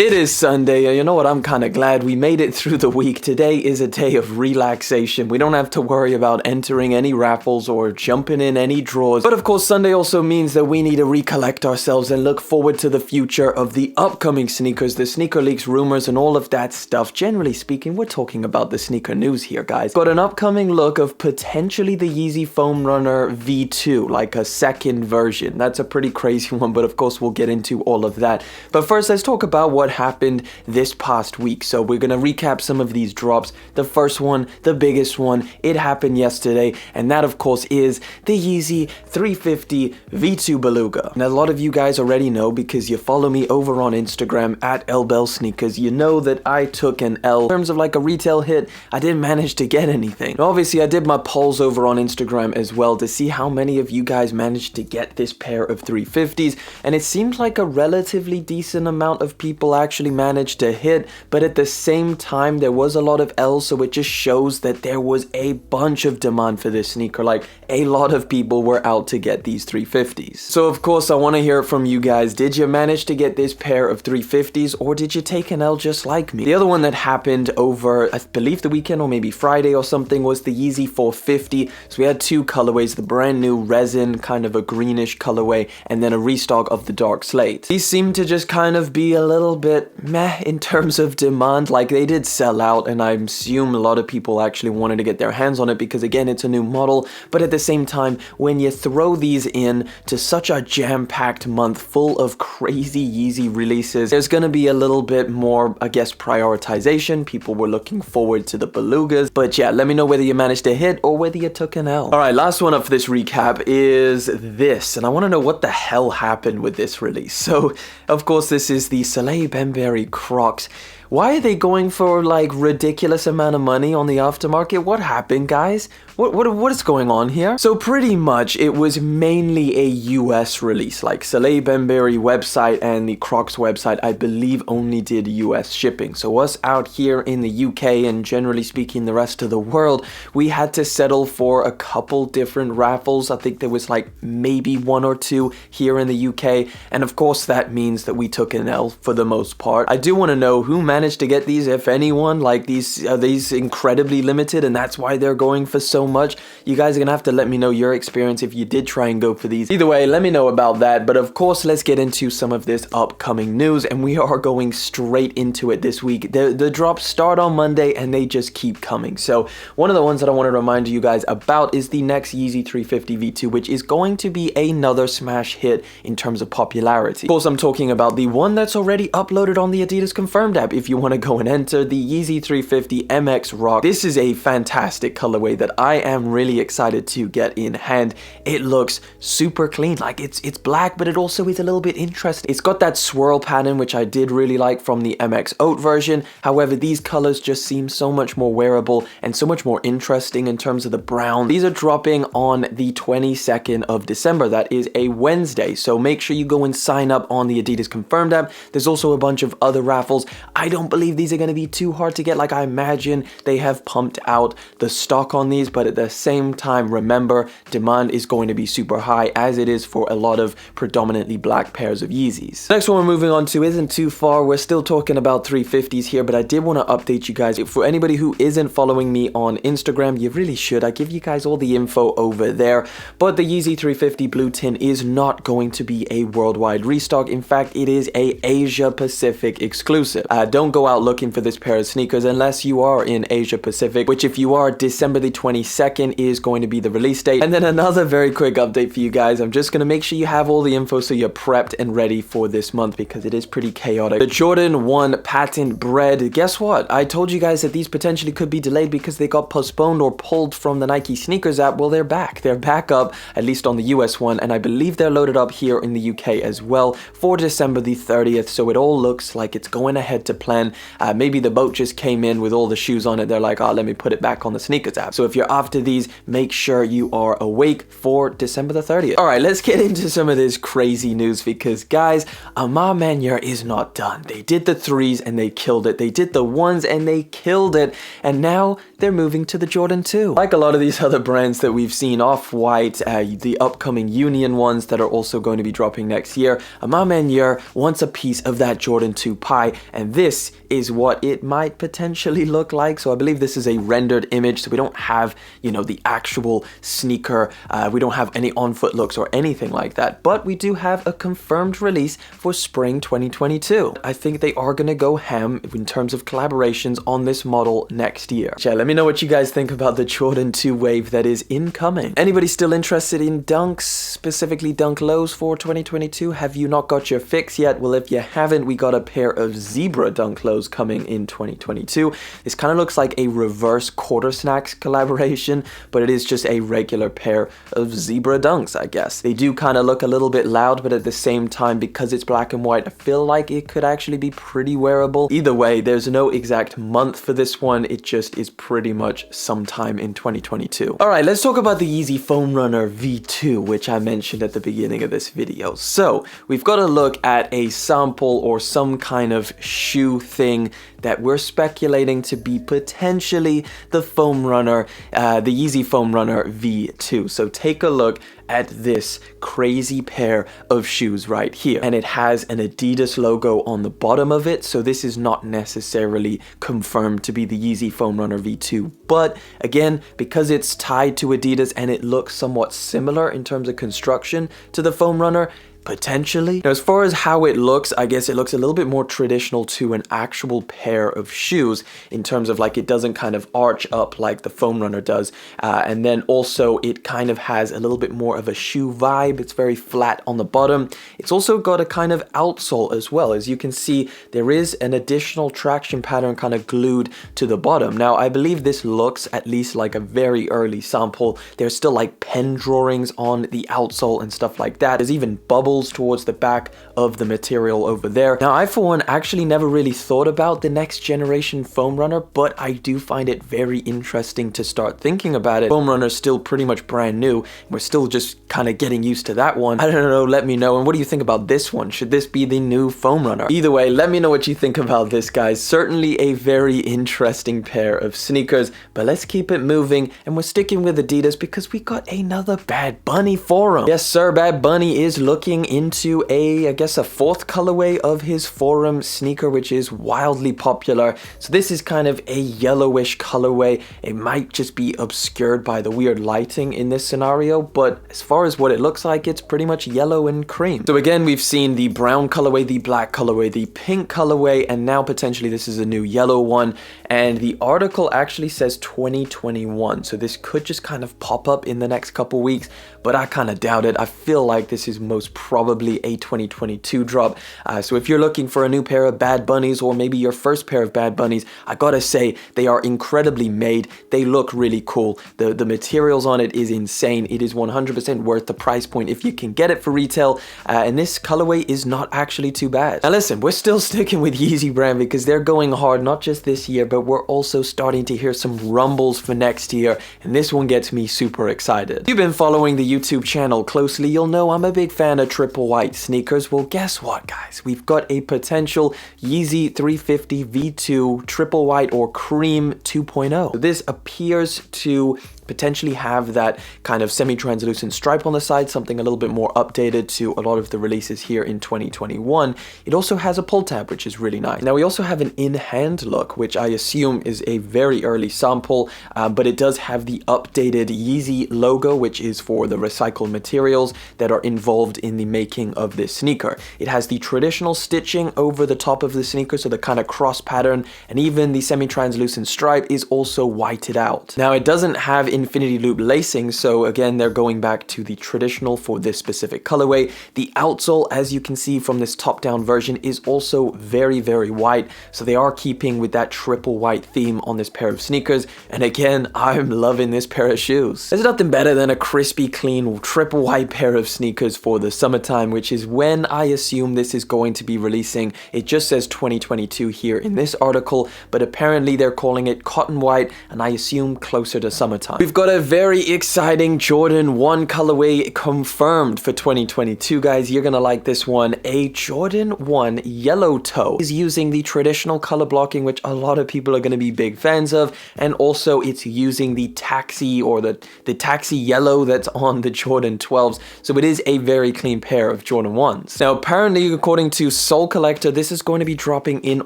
It is Sunday, you know what, I'm kinda glad we made it through the week. Today is a day of relaxation. We don't have to worry about entering any raffles or jumping in any draws. But of course, Sunday also means that we need to recollect ourselves and look forward to the future of the upcoming sneakers, the sneaker leaks, rumors, and all of that stuff. Generally speaking, we're talking about the sneaker news here, guys. Got an upcoming look of potentially the Yeezy Foam Runner V2, like a second version. That's a pretty crazy one, but of course we'll get into all of that. But first, let's talk about what happened this past week. So we're gonna recap some of these drops. The first one, the biggest one, it happened yesterday, and that of course is the Yeezy 350 V2 Beluga. And a lot of you guys already know, because you follow me over on Instagram at LBellSneakers, you know that I took an L. In terms of like a retail hit, I didn't manage to get anything. Now, obviously I did my polls over on Instagram as well to see how many of you guys managed to get this pair of 350s, and it seemed like a relatively decent amount of people actually managed to hit, but at the same time there was a lot of L's, so it just shows that there was a bunch of demand for this sneaker. Like, a lot of people were out to get these 350s. So of course I want to hear from you guys. Did you manage to get this pair of 350s, or did you take an L just like me? The other one that happened over, I believe, the weekend or maybe Friday or something, was the Yeezy 450. So we had two colorways, the brand new resin, kind of a greenish colorway, and then a restock of the dark slate. These seem to just kind of be a little bit meh in terms of demand. Like, they did sell out, and I assume a lot of people actually wanted to get their hands on it because, again, it's a new model. But at the same time, when you throw these in to such a jam-packed month full of crazy Yeezy releases, there's gonna be a little bit more, I guess, prioritization. People were looking forward to the Belugas. But yeah, let me know whether you managed to hit or whether you took an L. Alright, last one up for this recap is this, and I want to know what the hell happened with this release. So, of course, this is the Soleil Bembury Crocs. Why are they going for like ridiculous amount of money on the aftermarket? What happened, guys? What is going on here? So pretty much it was mainly a US release. Like, Soleil Bembury website and the Crocs website, I believe, only did US shipping. So us out here in the UK and generally speaking the rest of the world, we had to settle for a couple different raffles. I think there was like maybe one or two here in the UK, and of course that means that we took an L for the most part. I do want to know who managed to get these, if anyone. Like, are these incredibly limited and that's why they're going for so much? You guys are gonna have to let me know your experience if you did try and go for these. Either way, let me know about that. But of course, let's get into some of this upcoming news, and we are going straight into it this week. The drops start on Monday and they just keep coming. So one of the ones that I want to remind you guys about is the next Yeezy 350 V2, which is going to be another smash hit in terms of popularity. Of course, I'm talking about the one that's already uploaded on the Adidas Confirmed app. If you want to go and enter, the Yeezy 350 MX Rock. This is a fantastic colorway that I am really excited to get in hand. It looks super clean. Like, it's black, but it also is a little bit interesting. It's got that swirl pattern, which I did really like from the MX Oat version. However, these colors just seem so much more wearable and so much more interesting in terms of the brown. These are dropping on the 22nd of December. That is a Wednesday. So make sure you go and sign up on the Adidas Confirmed app. There's also a bunch of other raffles. I don't believe these are going to be too hard to get. Like, I imagine they have pumped out the stock on these, but at the same time, remember, demand is going to be super high, as it is for a lot of predominantly black pairs of Yeezys. Next one we're moving on to isn't too far. We're still talking about 350s here, but I did want to update you guys. For anybody who isn't following me on Instagram, you really should. I give you guys all the info over there. But the Yeezy 350 Blue Tint is not going to be a worldwide restock. In fact, it is a Asia Pacific exclusive. Don't go out looking for this pair of sneakers unless you are in Asia Pacific, which, if you are, December the 22nd is going to be the release date. And then another very quick update for you guys. I'm just going to make sure you have all the info so you're prepped and ready for this month, because it is pretty chaotic. The Jordan 1 patent Bred. Guess what? I told you guys that these potentially could be delayed because they got postponed or pulled from the Nike sneakers app. Well, they're back. They're back up, at least on the US one, and I believe they're loaded up here in the UK as well for December the 30th. So it all looks like it's going ahead to plan. plan. Maybe the boat just came in with all the shoes on it. They're like, oh, let me put it back on the sneakers app. So if you're after these, make sure you are awake for December the 30th. All right, let's get into some of this crazy news because, guys, Ma Maniere is not done. They did the 3s and they killed it. They did the 1s and they killed it. And now they're moving to the Jordan 2. Like a lot of these other brands that we've seen, Off-White, the upcoming Union ones that are also going to be dropping next year, Ma Maniere wants a piece of that Jordan 2 pie, and this is what it might potentially look like. So I believe this is a rendered image, so we don't have, you know, the actual sneaker. We don't have any on-foot looks or anything like that, but we do have a confirmed release for spring 2022. I think they are going to go ham in terms of collaborations on this model next year. Yeah, let me know what you guys think about the Jordan 2 wave that is incoming. Anybody still interested in dunks, specifically dunk lows for 2022? Have you not got your fix yet? Well, if you haven't, we got a pair of zebra dunk lows coming in 2022. This kind of looks like a reverse Quarter Snacks collaboration, but it is just a regular pair of zebra dunks, I guess. They do kind of look a little bit loud, but at the same time, because it's black and white, I feel like it could actually be pretty wearable. Either way, there's no exact month for this one. It just is pretty much sometime in 2022. All right, let's talk about the Yeezy Foam Runner V2, which I mentioned at the beginning of this video. So we've got to look at a sample or some kind of shoe thing that we're speculating to be potentially the Foam Runner, the Yeezy Foam Runner V2. So take a look at this crazy pair of shoes right here, and it has an Adidas logo on the bottom of it, so this is not necessarily confirmed to be the Yeezy Foam Runner V2, but again, because it's tied to Adidas and it looks somewhat similar in terms of construction to the Foam Runner, potentially. Now, as far as how it looks, I guess it looks a little bit more traditional to an actual pair of shoes in terms of like it doesn't kind of arch up like the Foam Runner does. And then also it kind of has a little bit more of a shoe vibe. It's very flat on the bottom. It's also got a kind of outsole as well. As you can see, there is an additional traction pattern kind of glued to the bottom. Now, I believe this looks at least like a very early sample. There's still like pen drawings on the outsole and stuff like that. There's even bubbles towards the back of the material over there. Now, I for one actually never really thought about the next generation Foam Runner, but I do find it very interesting to start thinking about it. Foam Runner's still pretty much brand new. We're still just kind of getting used to that one. I don't know, let me know. And what do you think about this one? Should this be the new Foam Runner? Either way, let me know what you think about this, guys. Certainly a very interesting pair of sneakers, but let's keep it moving, and we're sticking with Adidas because we got another Bad Bunny forum. Yes, sir, Bad Bunny is looking into I guess a fourth colorway of his forum sneaker, which is wildly popular. So this is kind of a yellowish colorway. It might just be obscured by the weird lighting in this scenario, but as far as what it looks like, it's pretty much yellow and cream. So again, we've seen the brown colorway, the black colorway, the pink colorway, and now potentially this is a new yellow one. And the article actually says 2021. So this could just kind of pop up in the next couple weeks, but I kind of doubt it. I feel like this is most probably a 2022 drop. So if you're looking for a new pair of Bad Bunnies, or maybe your first pair of Bad Bunnies, I gotta say, they are incredibly made. They look really cool. The materials on it is insane. It is 100% worth the price point if you can get it for retail. And this colorway is not actually too bad. Now listen, we're still sticking with Yeezy brand because they're going hard, not just this year, but we're also starting to hear some rumbles for next year. And this one gets me super excited. If you've been following the YouTube channel closely, you'll know I'm a big fan of triple white sneakers. Well, guess what, guys? We've got a potential Yeezy 350 V2 triple white or cream 2.0. So this appears to potentially have that kind of semi-translucent stripe on the side, something a little bit more updated to a lot of the releases here in 2021. It also has a pull tab, which is really nice. Now we also have an in-hand look, which I assume is a very early sample, but it does have the updated Yeezy logo, which is for the recycled materials that are involved in the making of this sneaker. It has the traditional stitching over the top of the sneaker, so the kind of cross pattern, and even the semi-translucent stripe is also whited out. Now it doesn't have infinity loop lacing, so again, they're going back to the traditional for this specific colorway. The outsole, as you can see from this top-down version, is also very, very white, so they are keeping with that triple white theme on this pair of sneakers, and again, I'm loving this pair of shoes. There's nothing better than a crispy, clean, triple white pair of sneakers for the summertime. summertime, which is when I assume this is going to be releasing. It just says 2022 here in this article, but apparently they're calling it cotton white, and I assume closer to summertime. We've got a very exciting Jordan 1 colorway confirmed for 2022, guys. You're gonna like this one. A Jordan 1 yellow toe is using the traditional color blocking, which a lot of people are gonna be big fans of, and also it's using the taxi or the taxi yellow that's on the Jordan 12s. So it is a very clean pair of Jordan 1s. Now, apparently, according to Soul Collector, this is going to be dropping in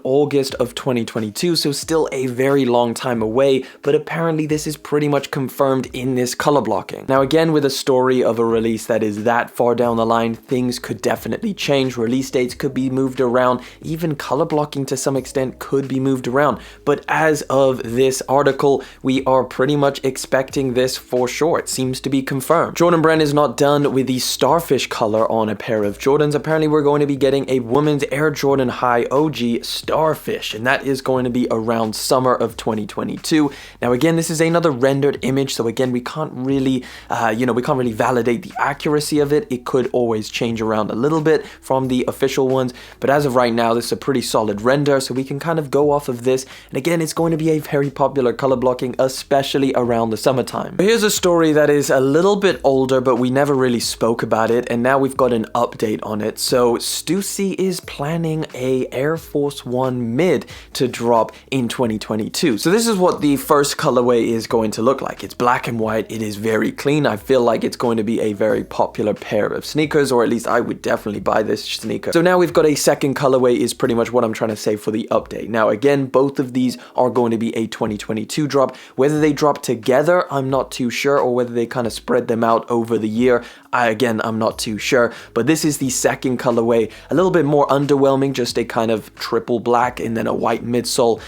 August of 2022, so still a very long time away, but apparently this is pretty much confirmed in this color blocking. Now, again, with a story of a release that is that far down the line, things could definitely change. Release dates could be moved around, even color blocking to some extent could be moved around. But as of this article, we are pretty much expecting this for sure. It seems to be confirmed. Jordan Brand is not done with the Starfish color on a pair of Jordans. Apparently, we're going to be getting a women's Air Jordan High OG Starfish, and that is going to be around summer of 2022. Now, again, this is another rendered image, so again, we can't really, we can't really validate the accuracy of it. It could always change around a little bit from the official ones, but as of right now, this is a pretty solid render, so we can kind of go off of this. And again, it's going to be a very popular color blocking, especially around the summertime. Here's a story that is a little bit older, but we never really spoke about it, and now we've got an update on it. So Stussy is planning a Air Force One mid to drop in 2022. So this is what the first colorway is going to look like. It's black and white. It is very clean. I feel like it's going to be a very popular pair of sneakers, or at least I would definitely buy this sneaker. So now we've got a second colorway is pretty much what I'm trying to say for the update. Now, again, both of these are going to be a 2022 drop. Whether they drop together, I'm not too sure, or whether they kind of spread them out over the year, I'm not too sure. But this is the second colorway, a little bit more underwhelming, just a kind of triple black and then a white midsole,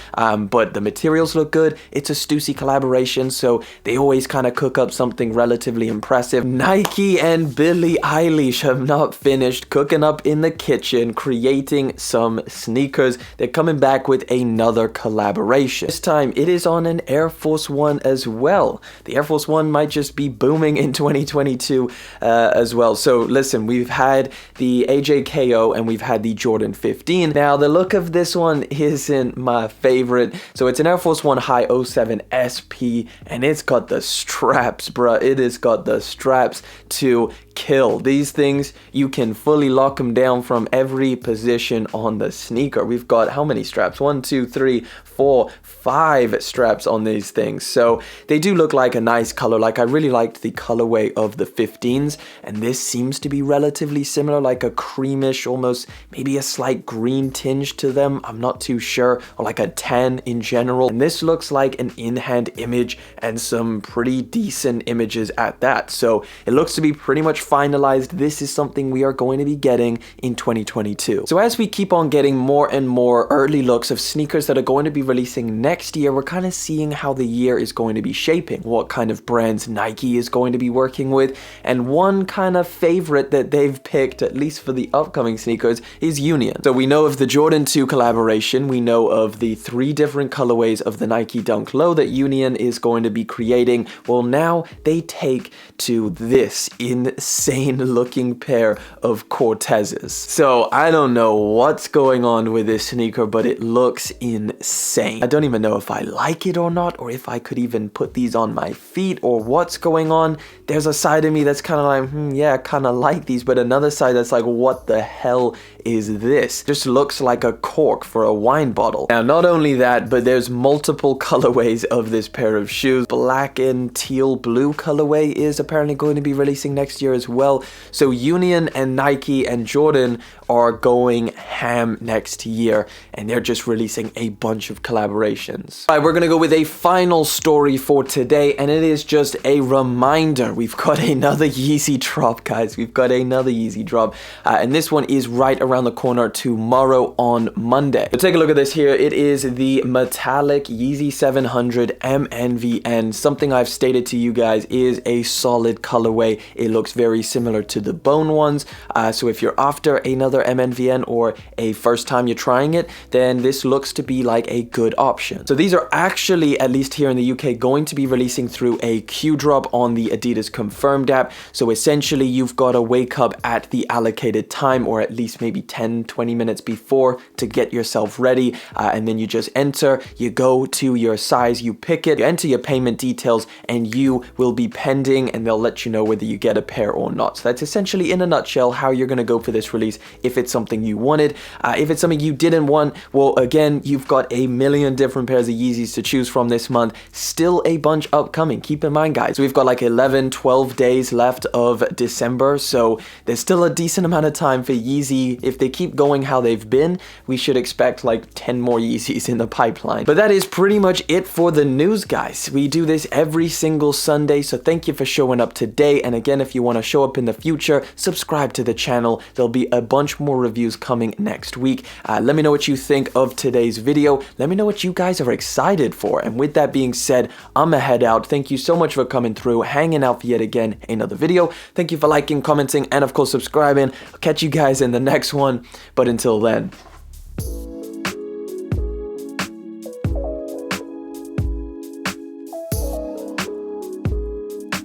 but the materials look good. It's a Stussy collaboration, so they always kind of cook up something relatively impressive. Nike and Billie Eilish have not finished cooking up in the kitchen, creating some sneakers. They're coming back with another collaboration. This time it is on an Air Force One as well. The Air Force One might just be booming in 2022 as well. So listen, we've had the AJKO and we've had the Jordan 15. Now, the look of this one isn't my favorite. So it's an Air Force One High 07 SP, and it's got the straps, bruh. It has got the straps to kill. These things, you can fully lock them down from every position on the sneaker. We've got how many straps? 1, 2, 3, 4, 5 straps on these things. So they do look like a nice color. Like, I really liked the colorway of the 15s, and this seems to be relatively similar, like a creamish, almost maybe a slight green tinge to them. I'm not too sure, or like a tan in general. And this looks like an in-hand image and some pretty decent images at that. So it looks to be pretty much finalized. This is something we are going to be getting in 2022. So as we keep on getting more and more early looks of sneakers that are going to be releasing next year, we're kind of seeing how the year is going to be shaping, what kind of brands Nike is going to be working with, and one kind of favorite that they've picked, at least for the upcoming sneakers, is Union. So we know of the Jordan 2 collaboration, we know of the 3 different colorways of the Nike Dunk Low that Union is going to be creating. Well, now they take to this insane looking pair of Cortezes. So I don't know what's going on with this sneaker, but it looks insane. I don't even know if I like it or not, or if I could even put these on my feet, or what's going on. There's a side of me that's kind of like, yeah, I kind of like these, but another side that's like, what the hell is this? Just looks like a cork for a wine bottle. Now, not only that, but there's multiple colorways of this pair of shoes. Black and teal blue colorway is apparently going to be releasing next year as well. So Union and Nike and Jordan are going ham next year, and they're just releasing a bunch of collaborations. All right, we're gonna go with a final story for today, and it is just a reminder. We've got another Yeezy drop, guys. We've got another Yeezy drop, and this one is right around the corner tomorrow on Monday. So take a look at this here. It is the metallic Yeezy 700 MNVN. Something I've stated to you guys is a solid colorway. It looks very very similar to the bone ones. So if you're after another MNVN or a first time you're trying it, then this looks to be like a good option. So these are actually, at least here in the UK, going to be releasing through a queue drop on the Adidas Confirmed app. So essentially you've got to wake up at the allocated time, or at least maybe 10-20 minutes before, to get yourself ready, and then you just enter, you go to your size, you pick it, you enter your payment details, and you will be pending, and they'll let you know whether you get a pair or not. So that's essentially in a nutshell how you're going to go for this release if it's something you wanted. If it's something you didn't want, well, again, you've got a million different pairs of Yeezys to choose from this month. Still a bunch upcoming, keep in mind, guys. So we've got like 11-12 days left of December, so there's still a decent amount of time for Yeezy. If they keep going how they've been, we should expect like 10 more Yeezys in the pipeline. But that is pretty much it for the news, guys. We do this every single Sunday, so thank you for showing up today. And again, if you want to show up in the future, subscribe to the channel. There'll be a bunch more reviews coming next week. Let me know what you think of today's video. Let me know what you guys are excited for. And with that being said, I'm gonna head out. Thank you so much for coming through, hanging out for yet again another video. Thank you for liking, commenting, and of course subscribing. I'll catch you guys in the next one. But until then,